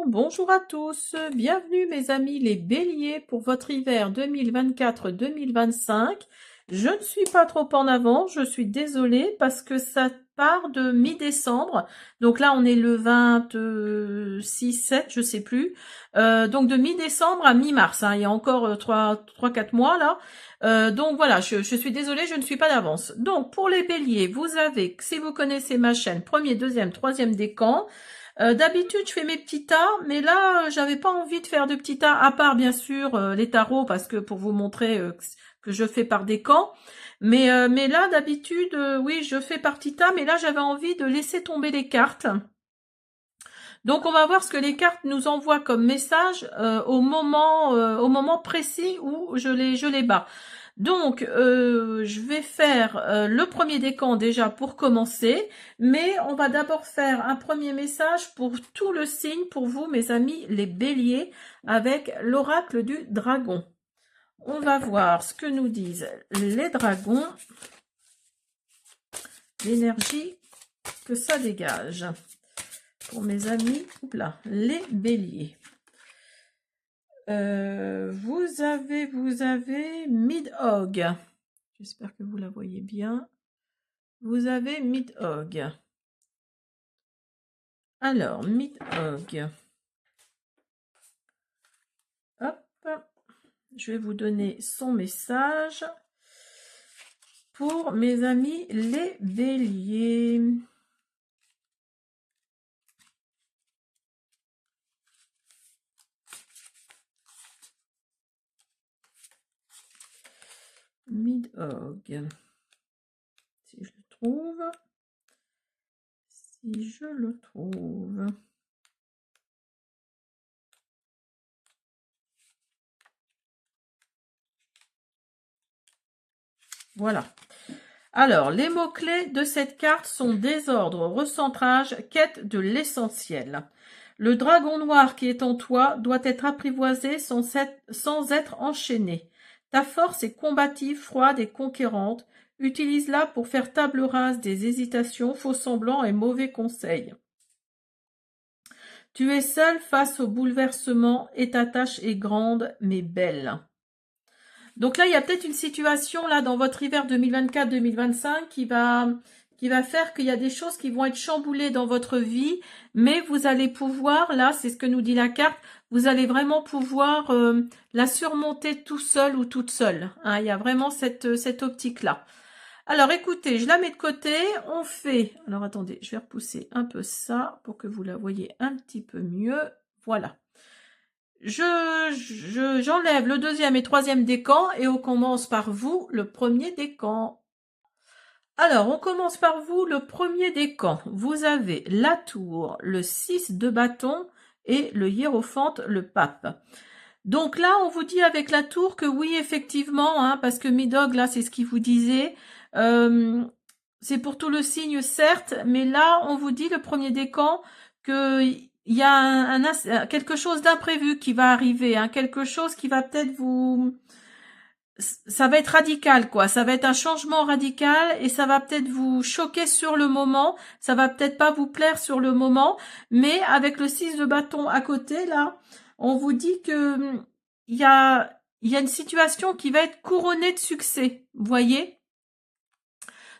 Bonjour à tous, bienvenue mes amis les béliers pour votre hiver 2024-2025. Je ne suis pas trop en avant, je suis désolée parce que ça part de mi-décembre, donc là on est le 26-7, je sais plus, donc de mi-décembre à mi-mars, hein, il y a encore 3-4 mois là, donc voilà, je suis désolée, je ne suis pas d'avance. Donc pour les béliers, vous avez, si vous connaissez ma chaîne, premier, deuxième, troisième décan. D'habitude, je fais mes petits tas, mais là, j'avais pas envie de faire de petits tas, à part bien sûr les tarots, parce que pour vous montrer que je fais par décan. Mais là, d'habitude, oui, je fais par petits tas, mais là, j'avais envie de laisser tomber les cartes. Donc, on va voir ce que les cartes nous envoient comme message au moment précis où je les bats. Donc, je vais faire le premier décan déjà pour commencer, mais on va d'abord faire un premier message pour tout le signe, pour vous, mes amis, les béliers, avec l'oracle du dragon. On va voir ce que nous disent les dragons, l'énergie que ça dégage. Pour mes amis, les béliers. Vous avez Midhogg. J'espère que vous la voyez bien. Vous avez Midhogg. Alors, Midhogg. Hop. Je vais vous donner son message pour mes amis les béliers. Midhogg. Si je le trouve. Voilà. Alors, les mots-clés de cette carte sont désordre, recentrage, quête de l'essentiel. Le dragon noir qui est en toi doit être apprivoisé sans être enchaîné. Ta force est combative, froide et conquérante. Utilise-la pour faire table rase des hésitations, faux semblants et mauvais conseils. Tu es seul face au bouleversement et ta tâche est grande mais belle. Donc là, il y a peut-être une situation là dans votre hiver 2024-2025 qui va faire qu'il y a des choses qui vont être chamboulées dans votre vie, mais vous allez pouvoir, là, c'est ce que nous dit la carte, vous allez vraiment pouvoir la surmonter tout seul ou toute seule. Hein, il y a vraiment cette optique-là. Alors écoutez, je la mets de côté, on fait... Alors attendez, je vais repousser un peu ça pour que vous la voyez un petit peu mieux. Voilà. J'enlève le deuxième et troisième décan et on commence par vous, le premier décan. Alors, on commence par vous, le premier décan. Vous avez la tour, le 6 de bâton et le hiérophante, le pape. Donc là, on vous dit avec la tour que oui, effectivement, hein, parce que Midhogg, là, c'est ce qu'il vous disait. C'est pour tout le signe, certes, mais là, on vous dit, le premier décan, que il y a quelque chose d'imprévu qui va arriver, hein, quelque chose qui va peut-être vous... Ça va être radical, quoi. Ça va être un changement radical et ça va peut-être vous choquer sur le moment. Ça va peut-être pas vous plaire sur le moment, mais avec le 6 de bâton à côté, là, on vous dit que il y a une situation qui va être couronnée de succès. Vous voyez?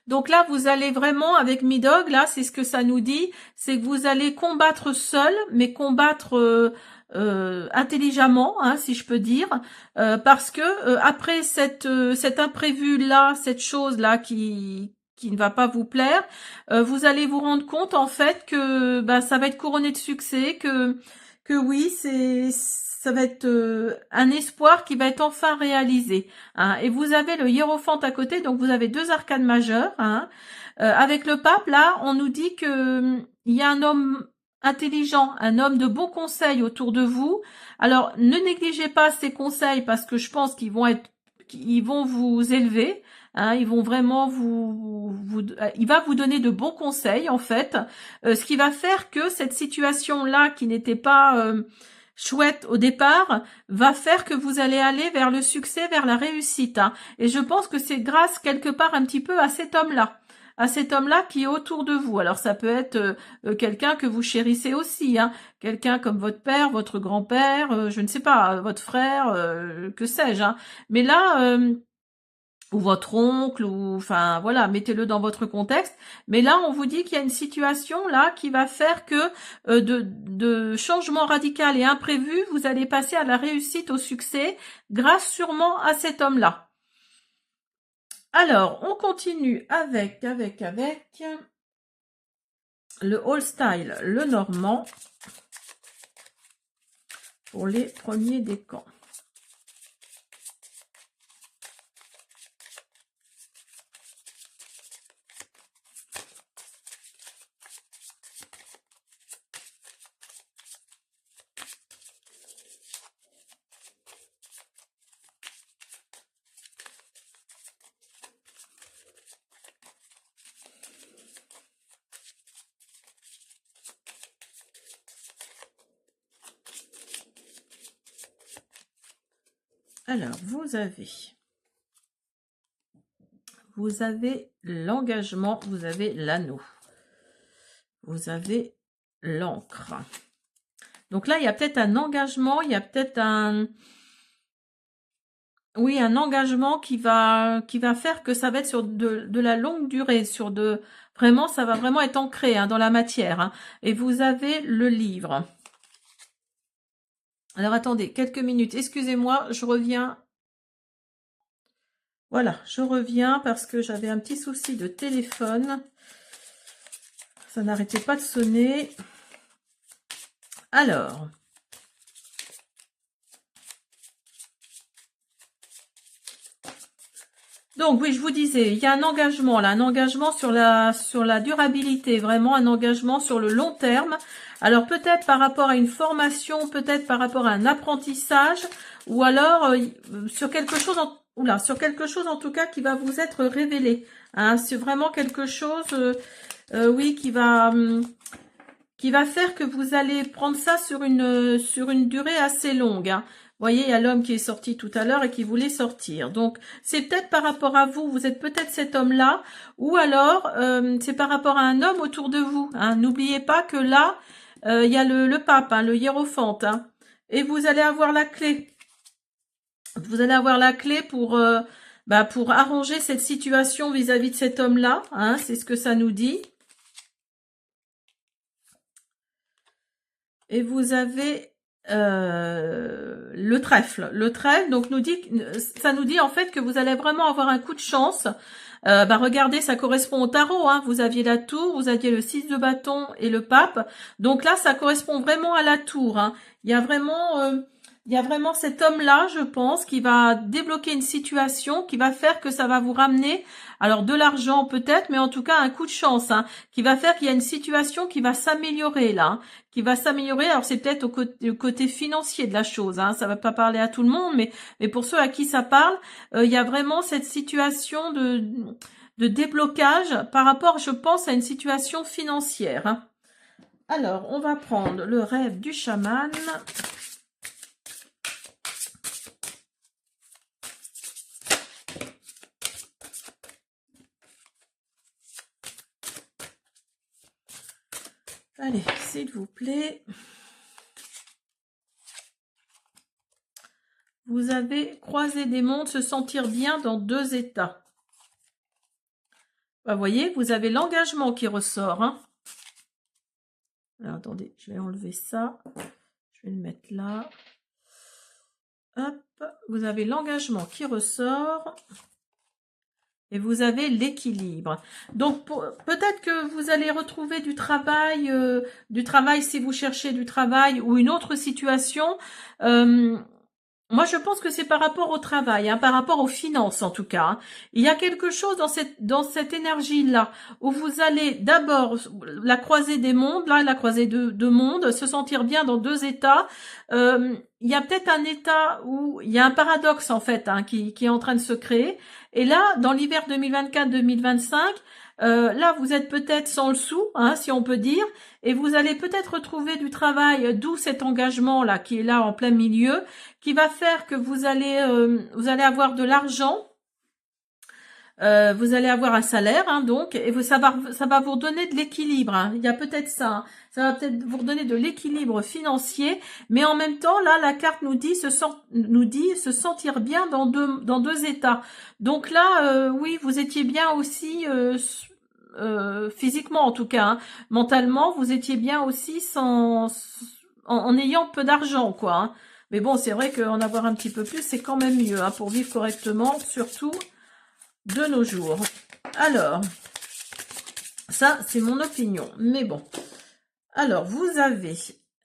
Donc là, vous allez vraiment, avec Midhogg, là, c'est ce que ça nous dit, c'est que vous allez combattre seul, mais combattre intelligemment, hein, si je peux dire, parce que après cet imprévu-là, cette chose-là qui ne va pas vous plaire, vous allez vous rendre compte, en fait, que ça va être couronné de succès, que oui, ça va être un espoir qui va être enfin réalisé. Hein. Et vous avez le hiérophante à côté, donc vous avez deux arcanes majeures. Hein. Avec le pape, là, on nous dit que il y a un homme intelligent, un homme de bons conseils autour de vous. Alors, ne négligez pas ces conseils parce que je pense qu'ils vont vous élever. Hein, ils vont vraiment il va vous donner de bons conseils en fait, ce qui va faire que cette situation-là qui n'était pas chouette au départ, va faire que vous allez aller vers le succès, vers la réussite. Hein. Et je pense que c'est grâce quelque part un petit peu à cet homme-là. à cet homme-là qui est autour de vous. Alors ça peut être quelqu'un que vous chérissez aussi, hein, quelqu'un comme votre père, votre grand-père, je ne sais pas, votre frère, que sais-je, hein. Mais là, ou votre oncle, ou enfin voilà, mettez-le dans votre contexte. Mais là, on vous dit qu'il y a une situation là qui va faire que de changement radical et imprévu, vous allez passer à la réussite, au succès, grâce sûrement à cet homme-là. Alors, on continue avec le All Style, le Normand, pour les premiers décans. Alors, vous avez l'engagement, vous avez l'anneau, vous avez l'encre. Donc là, il y a peut-être un engagement, il y a peut-être un engagement qui va faire que ça va être sur de la longue durée, vraiment, ça va vraiment être ancré, hein, dans la matière, hein. Et vous avez le livre. Alors attendez, quelques minutes, excusez-moi, je reviens. Voilà, je reviens parce que j'avais un petit souci de téléphone. Ça n'arrêtait pas de sonner. Alors. Donc oui, je vous disais, il y a un engagement là, un engagement sur la durabilité, vraiment un engagement sur le long terme. Alors peut-être par rapport à une formation, peut-être par rapport à un apprentissage, ou alors sur quelque chose en tout cas qui va vous être révélé. Hein, c'est vraiment quelque chose, oui, qui va faire que vous allez prendre ça sur une durée assez longue. Hein. Vous voyez, il y a l'homme qui est sorti tout à l'heure et qui voulait sortir. Donc, c'est peut-être par rapport à vous, vous êtes peut-être cet homme-là, ou alors c'est par rapport à un homme autour de vous. Hein. N'oubliez pas que là, il y a le pape, hein, le hiérophante, hein, et vous allez avoir la clé. Vous allez avoir la clé pour arranger cette situation vis-à-vis de cet homme-là. Hein, c'est ce que ça nous dit. Et vous avez le trèfle. Le trèfle, donc ça nous dit en fait que vous allez vraiment avoir un coup de chance. Regardez, ça correspond au tarot. Hein. Vous aviez la tour, vous aviez le 6 de bâton et le pape. Donc là, ça correspond vraiment à la tour. Hein. Il y a vraiment cet homme-là, je pense, qui va débloquer une situation, qui va faire que ça va vous ramener, alors de l'argent peut-être, mais en tout cas un coup de chance, hein, qui va faire qu'il y a une situation qui va s'améliorer là, hein, qui va s'améliorer. Alors c'est peut-être au côté financier de la chose, hein, ça va pas parler à tout le monde, mais pour ceux à qui ça parle, il y a vraiment cette situation de déblocage par rapport, je pense, à une situation financière. Hein. Alors, on va prendre le rêve du chaman. Allez, s'il vous plaît. Vous avez croisé des mondes, se sentir bien dans 2 états. Vous voyez, vous avez l'engagement qui ressort. Hein. Alors, attendez, je vais enlever ça. Je vais le mettre là. Hop, vous avez l'engagement qui ressort. Et vous avez l'équilibre. Donc, peut-être que vous allez retrouver du travail si vous cherchez du travail ou une autre situation. Moi, je pense que c'est par rapport au travail, hein, par rapport aux finances en tout cas. Hein. Il y a quelque chose dans cette énergie-là où vous allez d'abord la croisée des mondes, là, la croisée de mondes, se sentir bien dans 2 états. Il y a peut-être un état où il y a un paradoxe en fait, hein, qui est en train de se créer. Et là, dans l'hiver 2024-2025, là, vous êtes peut-être sans le sou, hein, si on peut dire, et vous allez peut-être retrouver du travail, d'où cet engagement-là qui est là en plein milieu, qui va faire que vous allez avoir de l'argent. Vous allez avoir un salaire, hein, donc, et ça va vous redonner de l'équilibre. Hein. Il y a peut-être ça. Hein. Ça va peut-être vous redonner de l'équilibre financier, mais en même temps, là, la carte nous dit se sentir bien dans deux états. Donc là, oui, vous étiez bien aussi physiquement en tout cas, hein. Mentalement, vous étiez bien aussi en ayant peu d'argent, quoi. Hein. Mais bon, c'est vrai qu'en avoir un petit peu plus, c'est quand même mieux, hein, pour vivre correctement, surtout de nos jours. Alors, ça, c'est mon opinion. Mais bon. Alors, vous avez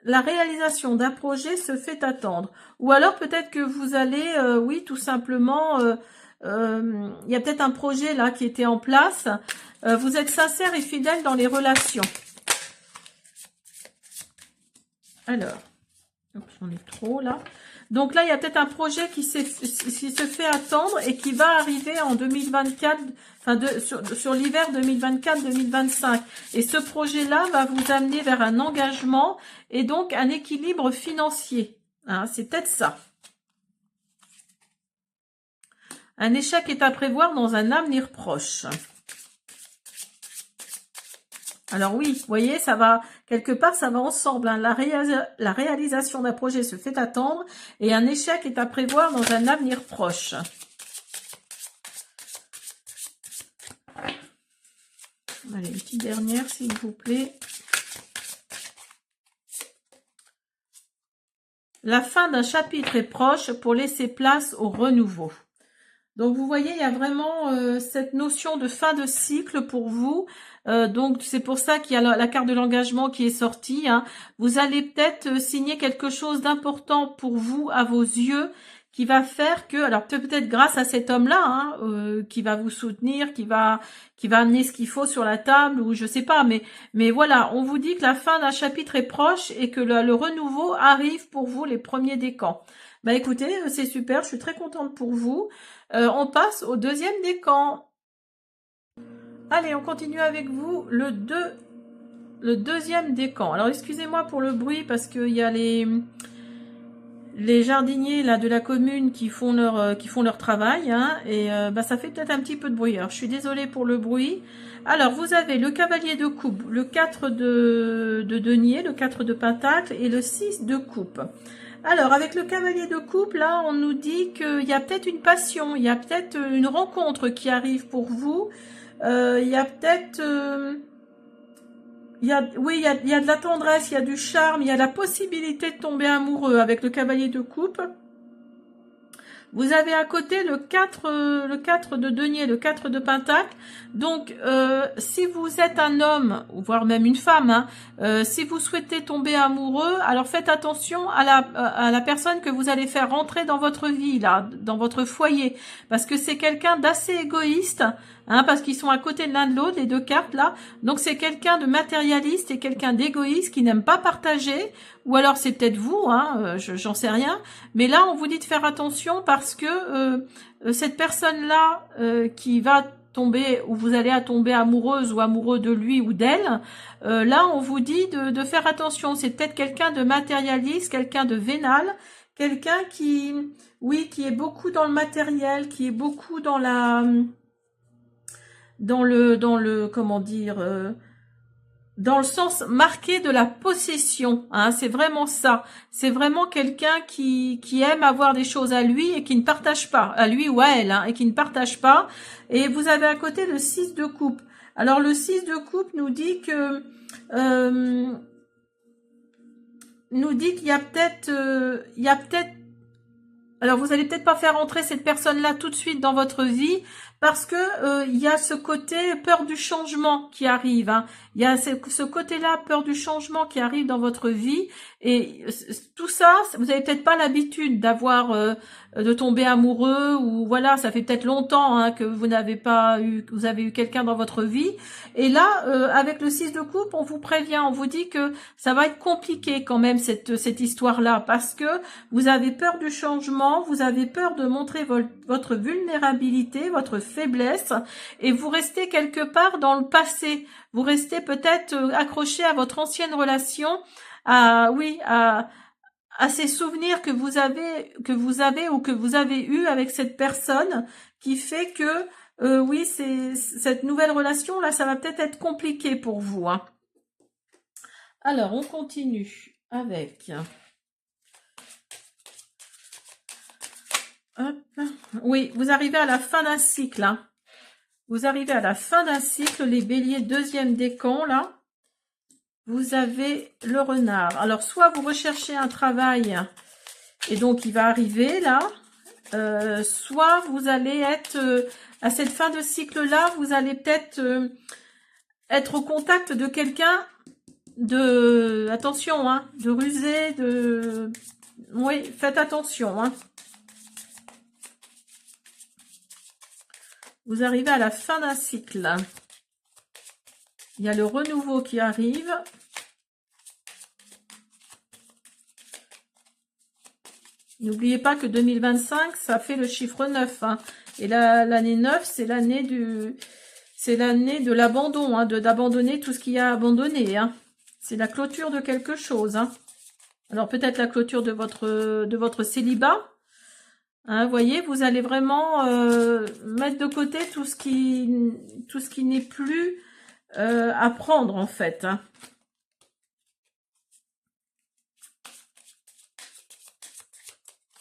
la réalisation d'un projet se fait attendre. Ou alors, peut-être que vous allez, oui, tout simplement, il y a peut-être un projet là qui était en place. Vous êtes sincère et fidèle dans les relations. Alors, j'en ai trop là. Donc là, il y a peut-être un projet qui se fait attendre et qui va arriver en 2024, enfin sur l'hiver 2024-2025. Et ce projet-là va vous amener vers un engagement et donc un équilibre financier. Hein, c'est peut-être ça. Un échec est à prévoir dans un avenir proche. Alors oui, vous voyez, ça va, quelque part, ça va ensemble. Hein. La réalisation d'un projet se fait attendre et un échec est à prévoir dans un avenir proche. Allez, une petite dernière, s'il vous plaît. La fin d'un chapitre est proche pour laisser place au renouveau. Donc, vous voyez, il y a vraiment cette notion de fin de cycle pour vous. Donc, c'est pour ça qu'il y a la carte de l'engagement qui est sortie. Hein. Vous allez peut-être signer quelque chose d'important pour vous, à vos yeux, qui va faire que, alors peut-être grâce à cet homme-là, hein, qui va vous soutenir, qui va amener ce qu'il faut sur la table, ou je sais pas, mais voilà, on vous dit que la fin d'un chapitre est proche et que le renouveau arrive pour vous, les premiers décans. Bah écoutez, c'est super, je suis très contente pour vous. On passe au deuxième décan. Allez, on continue avec vous, le deuxième décan. Alors, excusez-moi pour le bruit, parce qu'il y a les jardiniers là de la commune qui font leur travail, hein, et bah, ça fait peut-être un petit peu de bruit. Alors, je suis désolée pour le bruit. Alors, vous avez le cavalier de coupe, le 4 de denier, le 4 de pentacle et le 6 de coupe. Alors, avec le cavalier de coupe, là, on nous dit qu'il y a peut-être une passion, il y a peut-être une rencontre qui arrive pour vous. Il y a peut-être... oui, il y a de la tendresse, il y a du charme, il y a la possibilité de tomber amoureux avec le cavalier de coupe. Vous avez à côté le 4 de denier, le 4 de pentacle. Donc, si vous êtes un homme, voire même une femme, hein, si vous souhaitez tomber amoureux, alors faites attention à la personne que vous allez faire rentrer dans votre vie, là, dans votre foyer. Parce que c'est quelqu'un d'assez égoïste, hein, parce qu'ils sont à côté de l'un de l'autre, les deux cartes, là. Donc, c'est quelqu'un de matérialiste et quelqu'un d'égoïste qui n'aime pas partager. Ou alors, c'est peut-être vous, hein, j'en sais rien. Mais là, on vous dit de faire attention parce que cette personne-là qui va tomber, ou vous allez tomber amoureuse ou amoureux de lui ou d'elle, là, on vous dit de faire attention. C'est peut-être quelqu'un de matérialiste, quelqu'un de vénal, quelqu'un qui, oui, qui est beaucoup dans le matériel, qui est beaucoup dans le, comment dire... dans le sens marqué de la possession, hein, c'est vraiment ça. C'est vraiment quelqu'un qui aime avoir des choses à lui et qui ne partage pas, à lui ou à elle, hein, et qui ne partage pas. Et vous avez à côté le 6 de coupe. Alors le 6 de coupe nous dit que qu'il y a peut-être alors vous allez peut-être pas faire entrer cette personne-là tout de suite dans votre vie parce que il y a ce côté peur du changement qui arrive. Hein. Il y a ce côté-là peur du changement qui arrive dans votre vie et tout ça, vous avez peut-être pas l'habitude d'avoir de tomber amoureux ou voilà, ça fait peut-être longtemps hein, que vous n'avez pas eu, que vous avez eu quelqu'un dans votre vie. Et là, avec le 6 de coupe, on vous prévient, on vous dit que ça va être compliqué quand même cette histoire-là parce que vous avez peur du changement, vous avez peur de montrer votre vulnérabilité, votre faiblesse, et vous restez quelque part dans le passé. Vous restez peut-être accroché à votre ancienne relation, à ces souvenirs que vous avez ou que vous avez eu avec cette personne, qui fait que Oui, cette nouvelle relation, là, ça va peut-être être compliqué pour vous, hein. Alors, on continue avec... Hop. Oui, vous arrivez à la fin d'un cycle, hein. Vous arrivez à la fin d'un cycle, les béliers, deuxième décan, là. Vous avez le renard. Alors, soit vous recherchez un travail, et donc il va arriver, là. Soit vous allez être, à cette fin de cycle-là, vous allez peut-être être au contact de quelqu'un de... Attention, hein, de rusé, de... Oui, faites attention, hein. Vous arrivez à la fin d'un cycle. Il y a le renouveau qui arrive. N'oubliez pas que 2025, ça fait le chiffre 9. Hein. Et l'année 9, c'est l'année de l'abandon, hein, d'abandonner tout ce qu'il y a abandonné. Hein. C'est la clôture de quelque chose. Hein. Alors peut-être la clôture de votre célibat. Hein, vous voyez, vous allez vraiment mettre de côté tout ce qui n'est plus à prendre en fait. Hein.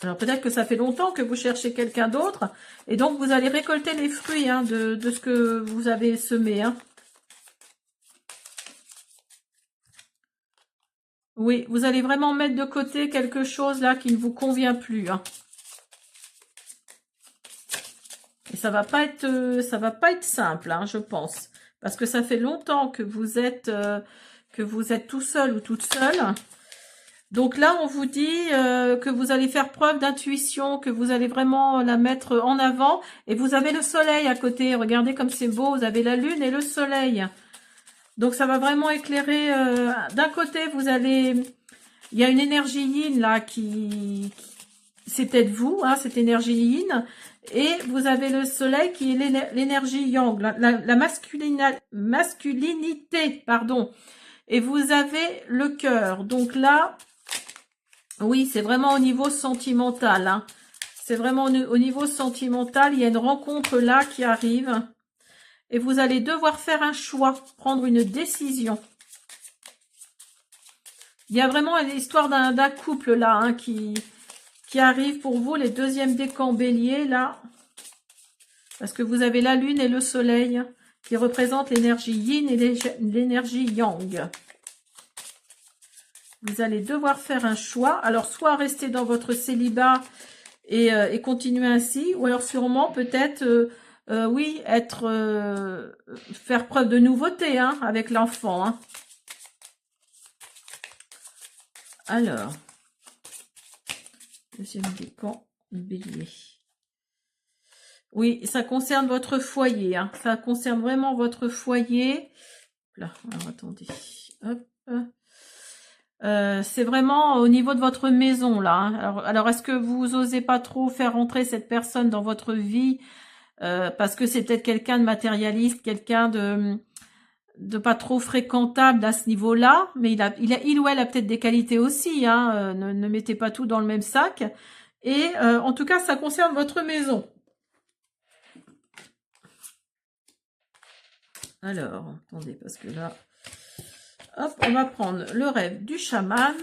Alors peut-être que ça fait longtemps que vous cherchez quelqu'un d'autre, et donc vous allez récolter les fruits hein, de ce que vous avez semé. Hein. Oui, vous allez vraiment mettre de côté quelque chose là qui ne vous convient plus. Hein. Et ça va pas être simple, hein, je pense, parce que ça fait longtemps que vous êtes tout seul ou toute seule. Donc là, on vous dit que vous allez faire preuve d'intuition, que vous allez vraiment la mettre en avant. Et vous avez le soleil à côté. Regardez comme c'est beau. Vous avez la lune et le soleil. Donc ça va vraiment éclairer. D'un côté, il y a une énergie yin là c'est peut-être vous, hein, cette énergie yin. Et vous avez le soleil qui est l'énergie yang, la masculinité, pardon. Et vous avez le cœur. Donc là... Oui, c'est vraiment au niveau sentimental. Hein. C'est vraiment au niveau sentimental. Il y a une rencontre là qui arrive. Et vous allez devoir faire un choix, prendre une décision. Il y a vraiment l'histoire d'un couple là hein, qui arrive pour vous, les deuxièmes décans bélier là. Parce que vous avez la lune et le soleil qui représentent l'énergie yin et l'énergie yang. Vous allez devoir faire un choix. Alors, soit rester dans votre célibat et continuer ainsi, ou alors sûrement peut-être, oui, faire preuve de nouveauté hein, avec l'enfant. Hein. Alors, deuxième décan, bélier. Oui, ça concerne votre foyer. Hein. Ça concerne vraiment votre foyer. Là, alors attendez. Hop. C'est vraiment au niveau de votre maison là. Hein. Alors est-ce que vous osez pas trop faire rentrer cette personne dans votre vie parce que c'est peut-être quelqu'un de matérialiste, quelqu'un de pas trop fréquentable à ce niveau-là, mais il ou elle a peut-être des qualités aussi. Hein. Ne mettez pas tout dans le même sac. Et en tout cas, ça concerne votre maison. Alors, attendez, parce que là... Hop, on va prendre le rêve du chaman.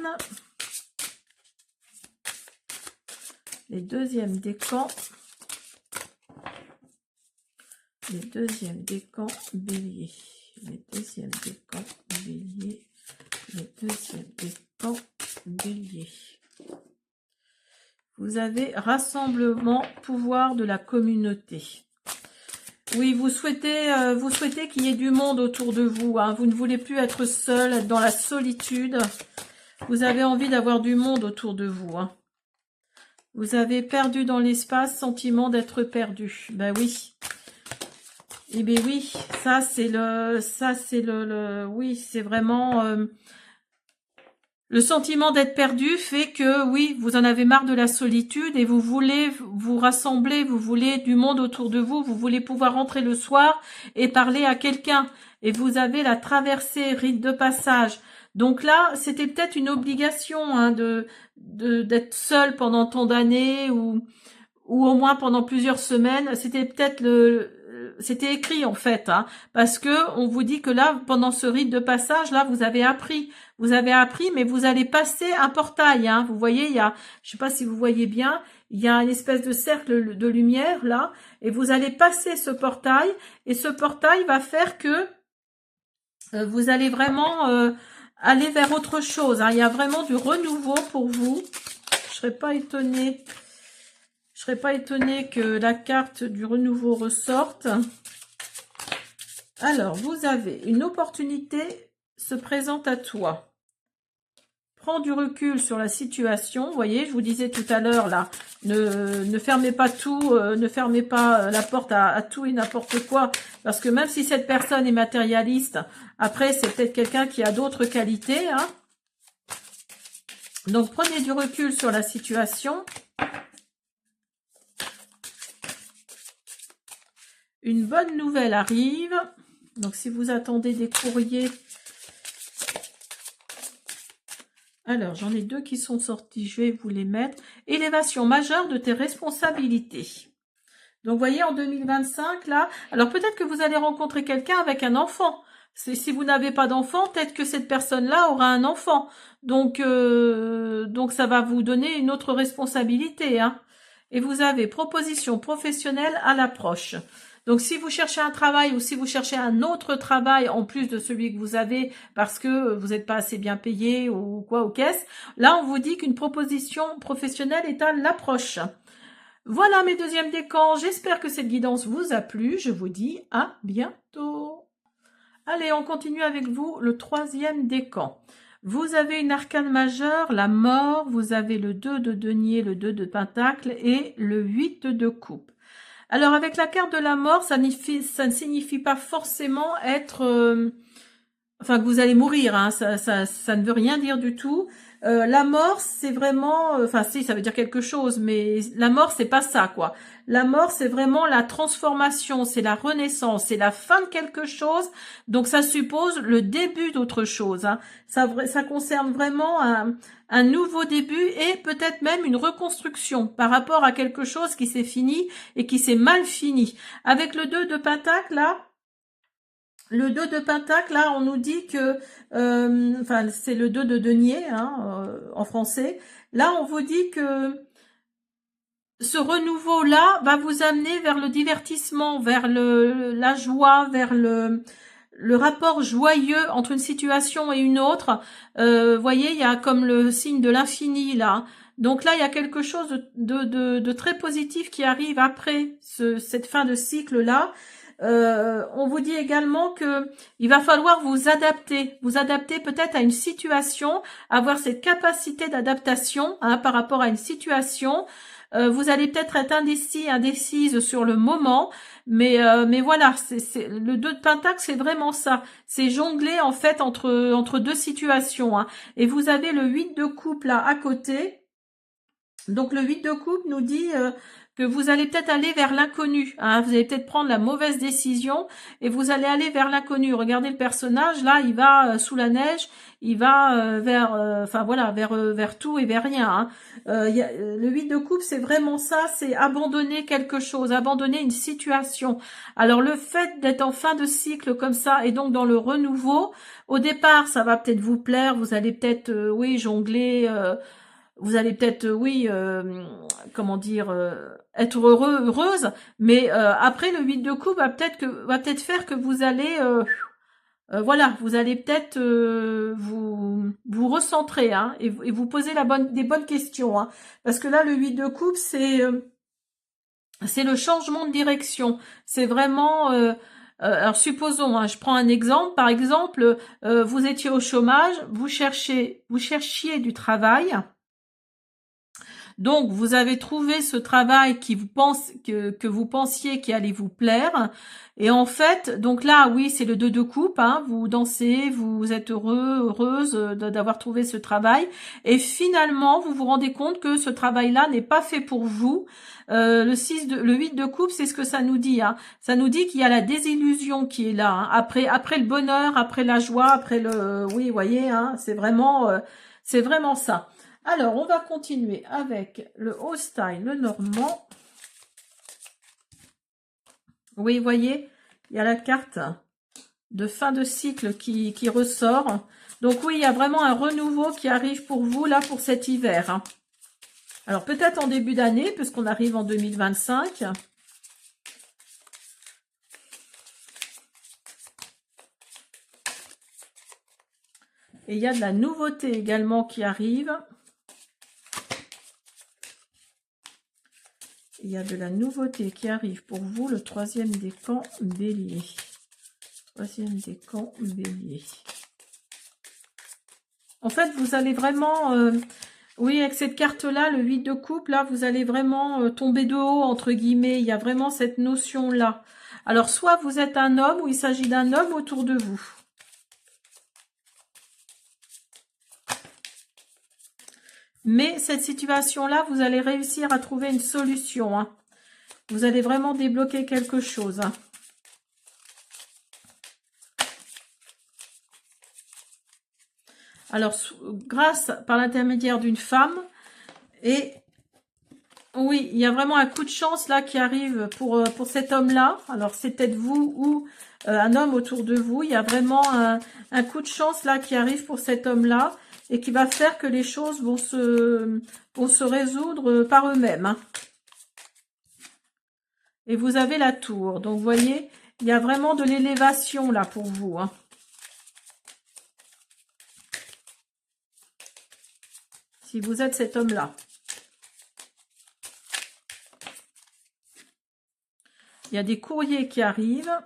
Les deuxièmes décans. Les deuxièmes décans bélier. Les deuxièmes décans bélier. Les deuxièmes décans bélier. Vous avez rassemblement, pouvoir de la communauté. Oui, vous souhaitez qu'il y ait du monde autour de vous. Hein. Vous ne voulez plus être seul, être dans la solitude. Vous avez envie d'avoir du monde autour de vous. Hein. Vous avez perdu dans l'espace, sentiment d'être perdu. Ben oui. Eh bien oui, ça c'est oui, c'est vraiment... le sentiment d'être perdu fait que, oui, vous en avez marre de la solitude et vous voulez vous rassembler, vous voulez du monde autour de vous, vous voulez pouvoir rentrer le soir et parler à quelqu'un. Et vous avez la traversée, rite de passage. Donc là, c'était peut-être une obligation hein, d'être seul pendant tant d'années ou au moins pendant plusieurs semaines. C'était peut-être c'était écrit en fait, hein, parce que on vous dit que là, pendant ce rite de passage, là, vous avez appris, mais vous allez passer un portail, hein. Vous voyez, il y a, je sais pas si vous voyez bien, il y a une espèce de cercle de lumière là, et vous allez passer ce portail, et ce portail va faire que vous allez vraiment aller vers autre chose, hein. Il y a vraiment du renouveau pour vous. Je serais pas étonnée. Je serais pas étonnée que la carte du renouveau ressorte. Alors, vous avez une opportunité se présente à toi. Prends du recul sur la situation. Vous voyez, je vous disais tout à l'heure, là, ne fermez pas tout, ne fermez pas la porte à tout et n'importe quoi. Parce que même si cette personne est matérialiste, après, c'est peut-être quelqu'un qui a d'autres qualités, hein. Donc, prenez du recul sur la situation. Une bonne nouvelle arrive. Donc, si vous attendez des courriers... Alors, j'en ai deux qui sont sortis. Je vais vous les mettre. Élévation majeure de tes responsabilités. Donc, vous voyez, en 2025, là... Alors, peut-être que vous allez rencontrer quelqu'un avec un enfant. Si vous n'avez pas d'enfant, peut-être que cette personne-là aura un enfant. Donc, ça va vous donner une autre responsabilité, hein. Et vous avez proposition professionnelle à l'approche. Donc, si vous cherchez un travail ou si vous cherchez un autre travail en plus de celui que vous avez parce que vous n'êtes pas assez bien payé ou quoi ou qu'est-ce, là, on vous dit qu'une proposition professionnelle est à l'approche. Voilà mes deuxièmes décans. J'espère que cette guidance vous a plu. Je vous dis à bientôt. Allez, on continue avec vous le troisième décan. Vous avez une arcane majeure, la mort. Vous avez le 2 de denier, le 2 de pentacle et le 8 de coupe. Alors, avec la carte de la mort, ça ne signifie pas forcément être... enfin, que vous allez mourir, hein, ça ne veut rien dire du tout. La mort, c'est vraiment... Enfin, si, ça veut dire quelque chose, mais la mort, c'est pas ça, quoi. La mort, c'est vraiment la transformation, c'est la renaissance, c'est la fin de quelque chose. Donc, ça suppose le début d'autre chose, hein. Ça concerne vraiment un nouveau début et peut-être même une reconstruction par rapport à quelque chose qui s'est fini et qui s'est mal fini. Avec le 2 de pentacle, là... Le 2 de pentacle, là, on nous dit que, enfin, c'est le 2 de denier, hein, en français. Là, on vous dit que ce renouveau-là va vous amener vers le divertissement, vers la joie, vers le rapport joyeux entre une situation et une autre. Voyez, il y a comme le signe de l'infini, là. Donc là, il y a quelque chose de très positif qui arrive après cette fin de cycle-là. On vous dit également que il va falloir vous adapter peut-être à une situation, avoir cette capacité d'adaptation, hein, par rapport à une situation. Vous allez peut-être être indécise sur le moment, mais voilà, c'est le 2 de pentacle, c'est vraiment ça. C'est jongler en fait entre deux situations, hein. Et vous avez le 8 de coupe là à côté. Donc le 8 de coupe nous dit que vous allez peut-être aller vers l'inconnu, hein. Vous allez peut-être prendre la mauvaise décision et vous allez aller vers l'inconnu. Regardez le personnage, là, il va sous la neige, il va vers, enfin voilà, vers tout et vers rien, hein. Le 8 de coupe, c'est vraiment ça, c'est abandonner quelque chose, abandonner une situation. Alors le fait d'être en fin de cycle comme ça et donc dans le renouveau, au départ, ça va peut-être vous plaire, vous allez peut-être, oui, jongler... vous allez peut-être, oui, comment dire, être heureuse, mais après le 8 de coupe va peut-être faire que vous allez, voilà, vous allez peut-être vous recentrer, hein, et vous poser des bonnes questions, hein, parce que là le 8 de coupe c'est le changement de direction, c'est vraiment alors supposons, hein, je prends un exemple, par exemple, vous étiez au chômage, vous cherchiez du travail. Donc, vous avez trouvé ce travail que vous pensiez qui allait vous plaire. Et en fait, donc là, oui, c'est le 2 de coupe, hein, vous dansez, vous êtes heureuse d'avoir trouvé ce travail. Et finalement, vous vous rendez compte que ce travail-là n'est pas fait pour vous. Le 8 de coupe, c'est ce que ça nous dit, hein. Ça nous dit qu'il y a la désillusion qui est là, hein. Après le bonheur, après la joie, après oui, vous voyez, hein, c'est vraiment ça. Alors, on va continuer avec le Holstein, le Normand. Oui, vous voyez, il y a la carte de fin de cycle qui ressort. Donc oui, il y a vraiment un renouveau qui arrive pour vous, là, pour cet hiver. Hein. Alors, peut-être en début d'année, puisqu'on arrive en 2025. Et il y a de la nouveauté également qui arrive. Il y a de la nouveauté qui arrive pour vous, le troisième décan bélier. Troisième décan bélier. En fait, vous allez vraiment... oui, avec cette carte-là, le 8 de coupe, là, vous allez vraiment tomber de haut, entre guillemets. Il y a vraiment cette notion-là. Alors, soit vous êtes un homme, ou il s'agit d'un homme autour de vous. Mais cette situation-là, vous allez réussir à trouver une solution. Hein. Vous allez vraiment débloquer quelque chose. Hein. Alors, grâce, par l'intermédiaire d'une femme, et oui, il y a vraiment un coup de chance là qui arrive pour cet homme-là. Alors, c'est peut-être vous ou un homme autour de vous. Il y a vraiment un coup de chance là qui arrive pour cet homme-là et qui va faire que les choses vont se résoudre par eux-mêmes. Hein. Et vous avez la tour. Donc, vous voyez, il y a vraiment de l'élévation là pour vous. Hein. Si vous êtes cet homme-là. Il y a des courriers qui arrivent.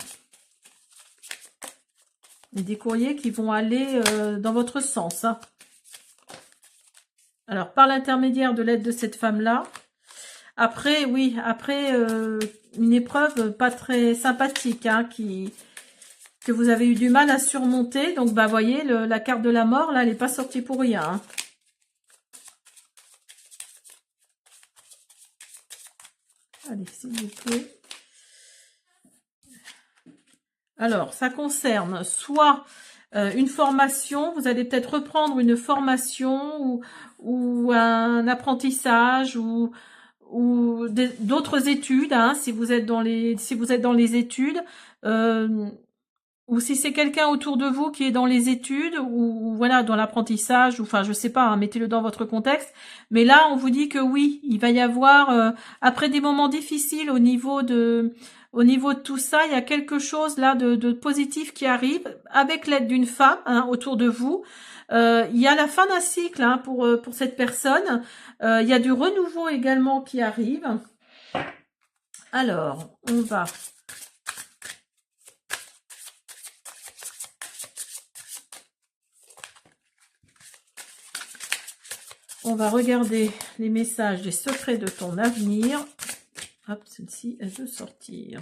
Et des courriers qui vont aller dans votre sens. Hein. Alors, par l'intermédiaire de l'aide de cette femme-là. Après, oui, après, une épreuve pas très sympathique, hein, que vous avez eu du mal à surmonter. Donc, bah, voyez, la carte de la mort, là, elle n'est pas sortie pour rien. Hein. Allez, s'il vous plaît. Alors, ça concerne soit une formation, vous allez peut-être reprendre une formation ou un apprentissage ou d'autres études, hein, si vous êtes dans les études, ou si c'est quelqu'un autour de vous qui est dans les études ou voilà dans l'apprentissage, enfin je sais pas, hein, mettez-le dans votre contexte. Mais là, on vous dit que oui, il va y avoir après des moments difficiles au niveau de tout ça, il y a quelque chose là de positif qui arrive avec l'aide d'une femme hein, autour de vous. Il y a la fin d'un cycle hein, pour cette personne. Il y a du renouveau également qui arrive. Alors, on va regarder les messages des secrets de ton avenir. Hop, celle-ci, elle veut sortir.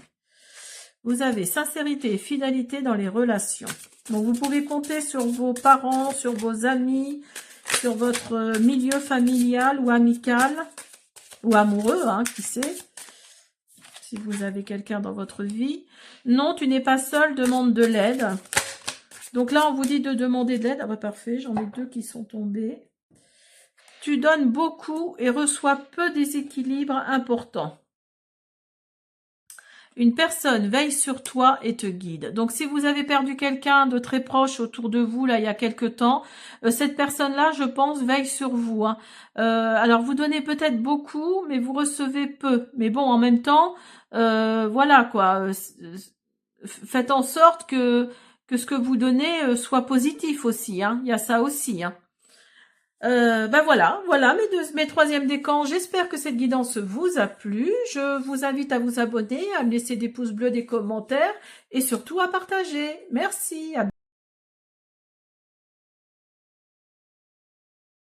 Vous avez sincérité et fidélité dans les relations. Donc, vous pouvez compter sur vos parents, sur vos amis, sur votre milieu familial ou amical, ou amoureux, hein, qui sait, si vous avez quelqu'un dans votre vie. Non, tu n'es pas seul, demande de l'aide. Donc là, on vous dit de demander de l'aide. Ah bah parfait, j'en ai 2 qui sont tombés. Tu donnes beaucoup et reçois peu déséquilibres importants. Une personne veille sur toi et te guide. Donc, si vous avez perdu quelqu'un de très proche autour de vous, là, il y a quelque temps, cette personne-là, je pense, veille sur vous. Hein. Alors, vous donnez peut-être beaucoup, mais vous recevez peu. Mais bon, en même temps, voilà, quoi. Faites en sorte que ce que vous donnez soit positif aussi. Hein. Il y a ça aussi. Hein. Ben voilà mes troisièmes décans. J'espère que cette guidance vous a plu. Je vous invite à vous abonner, à me laisser des pouces bleus, des commentaires et surtout à partager. Merci.